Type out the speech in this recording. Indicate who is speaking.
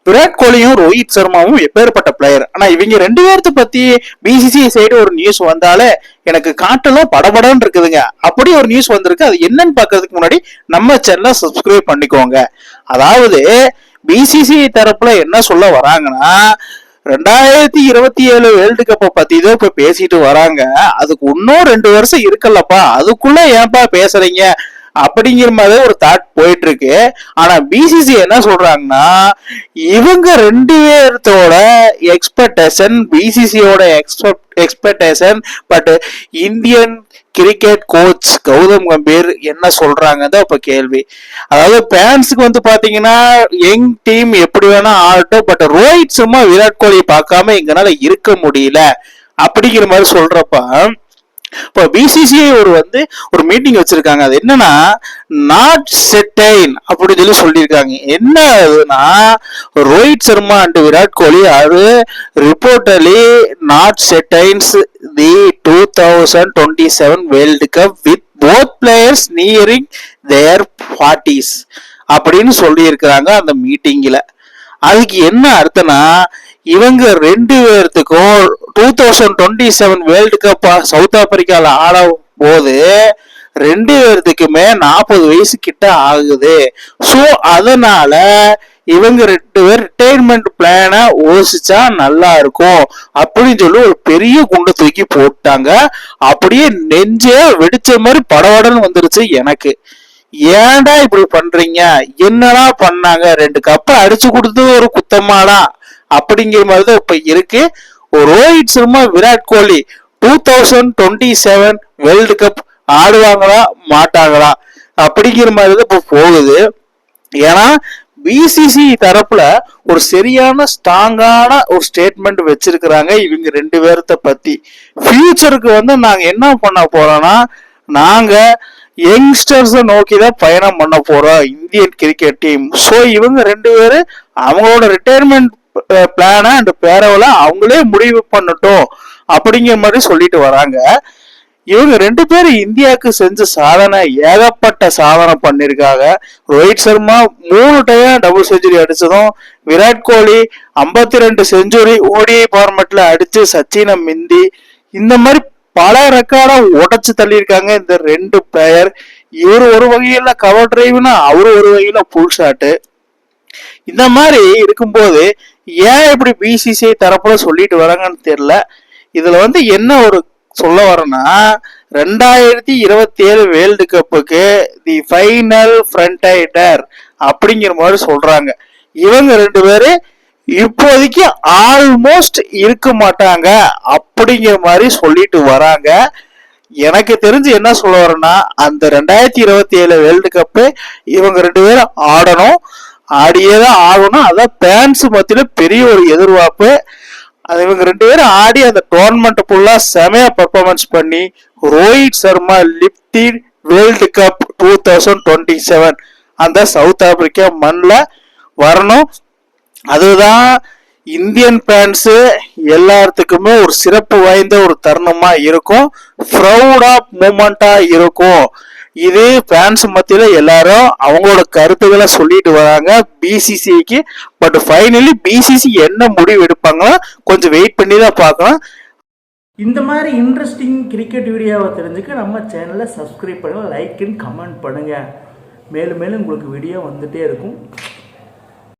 Speaker 1: விராட் கோலியும் ரோஹித் சர்மாவும் எப்பேற்பட்ட பிளேயர். ஆனா இவங்க ரெண்டு பேர்த்த பத்தி பிசிசிஐ சைடு ஒரு நியூஸ் வந்தாலே எனக்கு காட்டலும் படபடன்னு இருக்குதுங்க. அப்படி ஒரு நியூஸ் வந்திருக்கு. அது என்னன்னு பாக்குறதுக்கு முன்னாடி நம்ம சேனலை சப்ஸ்கிரைப் பண்ணிக்கோங்க. அதாவது பிசிசிஐ தரப்புல என்ன சொல்ல வராங்கன்னா, 2027 வேர்ல்டு கப்பை பத்தி தான் இப்ப பேசிட்டு வராங்க. அதுக்கு இன்னும் 2 வருஷம் இருக்கல்லப்பா, அதுக்குள்ள ஏன்பா பேசுறீங்க அப்படிங்கிற மாதிரி ஒரு தாட் போயிட்டு இருக்கு. ஆனா பிசிசி என்ன சொல்றாங்கன்னா, இவங்க ரெண்டு பேர்த்தோட எக்ஸ்பெக்டேஷன், பிசிசியோட expectation, but Indian cricket coach Gautam Gambhir என்ன சொல்றாங்க இப்ப கேள்வி. அதாவது பேன்ஸுக்கு வந்து பாத்தீங்கன்னா யங் டீம் எப்படி வேணா ஆகட்டும், பட் ரோஹித் சர்மா விராட் கோலி பார்க்காம எங்கனால இருக்க முடியல அப்படிங்கிற மாதிரி சொல்றப்ப, இப்போ பிசிசிஐ ஒரு மீட்டிங் வச்சிருக்காங்க. அது என்னன்னா நாட் செட்டைன் அப்படின்னு சொல்லியிருக்காங்க. என்ன அதுன்னா, ரோஹித் சர்மா அண்ட் விராட் கோலி அது reportedly not certains the 2027 world cup with both players nearing their 40s அப்படின்னு சொல்லி இருக்கிறாங்க அந்த மீட்டிங்ல. அதுக்கு என்ன அர்த்தம்னா, இவங்க ரெண்டு பேர்த்துக்கும் 2027 வேர்ல்டு கப் சவுத் ஆப்பிரிக்கால ஆட போது ரெண்டு பேர்த்துக்குமே 40 வயசு கிட்ட ஆகுது. ஸோ அதனால இவங்க ரெண்டு பேர் ரிட்டையர்மெண்ட் பிளான யோசிச்சா நல்லா இருக்கும் அப்படின்னு சொல்லி ஒரு பெரிய குண்டை தூக்கி போட்டாங்க. அப்படியே நெஞ்சே வெடிச்ச மாதிரி படவடன்னு வந்துருச்சு எனக்கு. ஏன்டா இப்படி பண்றீங்க, என்னடா பண்ணாங்க, 2 கப்பை அடிச்சு கொடுத்தது ஒரு குத்தமாடா அப்படிங்கிற மாதிரிதான் இப்ப இருக்கு. ரோஹித் சர்மா விராட் கோலி 2027 வேர்ல்டு கப் ஆடுவாங்களா மாட்டாங்களா அப்படிங்கிற மாதிரிதான் இப்ப போகுது. ஏன்னா பிசிசி தரப்புல ஒரு சரியான ஸ்ட்ராங்கான ஒரு ஸ்டேட்மெண்ட் வச்சிருக்கிறாங்க இவங்க ரெண்டு பேர்த்த பத்தி. ஃபியூச்சருக்கு நாங்க என்ன பண்ண போறோம்னா, நாங்க யங்ஸ்டர்ஸ் நோக்கிதான் பயணம் பண்ண போறோம் இந்தியன் கிரிக்கெட் டீம். ஸோ இவங்க ரெண்டு பேரும் அவங்களோட ரிட்டையர்மெண்ட் பிளான அண்ட் பேரவல அவங்களே முடிவு பண்ணட்டும் அப்படிங்கிற மாதிரி சொல்லிட்டு வராங்க. இவங்க ரெண்டு பேரும் இந்தியாவுக்கு செஞ்ச சாதனை ஏகப்பட்ட சாதனை பண்ணிருக்காங்க. Rohit Sharma 3 time double century அடிச்சதும், விராட் கோலி 52 செஞ்சுரி ஓடிஐ ஃபார்மேட்ல அடிச்சு சச்சினை மிந்தி, இந்த மாதிரி பல ரெக்கார்டை உடைச்சு தள்ளியிருக்காங்க இந்த ரெண்டு பிளேயர். இவர் ஒரு வகையில கவர் டிரைவ்னா அவரு ஒரு வகையில புல் ஷாட்டு. இந்த மாதிரி இருக்கும்போது ஏன் இப்படி பிசிசிஐ தரப்புல சொல்லிட்டு வராங்கன்னு தெரியல. இதுல என்ன ஒரு சொல்ல வரேன்னா, 2027 வேர்ல்டு கப்புக்கு தி ஃபைனல் ஃப்ரண்டைடர் அப்படிங்கிற மாதிரி சொல்றாங்க. இவங்க ரெண்டு பேரு இப்போதைக்கு ஆல்மோஸ்ட் இருக்க மாட்டாங்க அப்படிங்கிற மாதிரி சொல்லிட்டு வராங்க. எனக்கு தெரிஞ்சு என்ன சொல்ல வரேன்னா, அந்த 2027 வேர்ல்டு கப்பு இவங்க ரெண்டு பேரும் ஆடணும், ஆடியேதான் ஆகணும். அதான் பேன்ஸ் மத்தியில பெரிய ஒரு எதிர்பார்ப்பு. அது இவங்க ரெண்டு பேரும் ஆடி அந்த டோர்னமெண்ட் ஃபுல்லா செமையா பெர்ஃபார்மன்ஸ் பண்ணி Rohit Sharma lifted world cup 2027 அந்த சவுத் ஆப்பிரிக்கா மண்ணில் வரணும். அதுதான் இந்தியன் ஃபேன்ஸ் எல்லாத்துக்குமே ஒரு சிறப்பு வாய்ந்த ஒரு தருணமா இருக்கும், ப்ரௌடா மூமெண்டா இருக்கும். இது ஃபேன்ஸ் மத்தியில எல்லாரும் அவங்களோட கருத்துக்களை சொல்லிட்டு வராங்க பிசிசிக்கு. பட் ஃபைனலி பிசிசி என்ன முடிவு எடுப்பாங்களோ கொஞ்சம் வெயிட் பண்ணி தான் பார்க்கலாம்.
Speaker 2: இந்த மாதிரி இன்ட்ரெஸ்டிங் கிரிக்கெட் வீடியோவை தெரிஞ்சுக்க நம்ம சேனலை சப்ஸ்கிரைப் பண்ணுங்கள், லைக் அண்ட் கமெண்ட் பண்ணுங்கள். மேலும் மேலும் உங்களுக்கு வீடியோ வந்துகிட்டே இருக்கும்.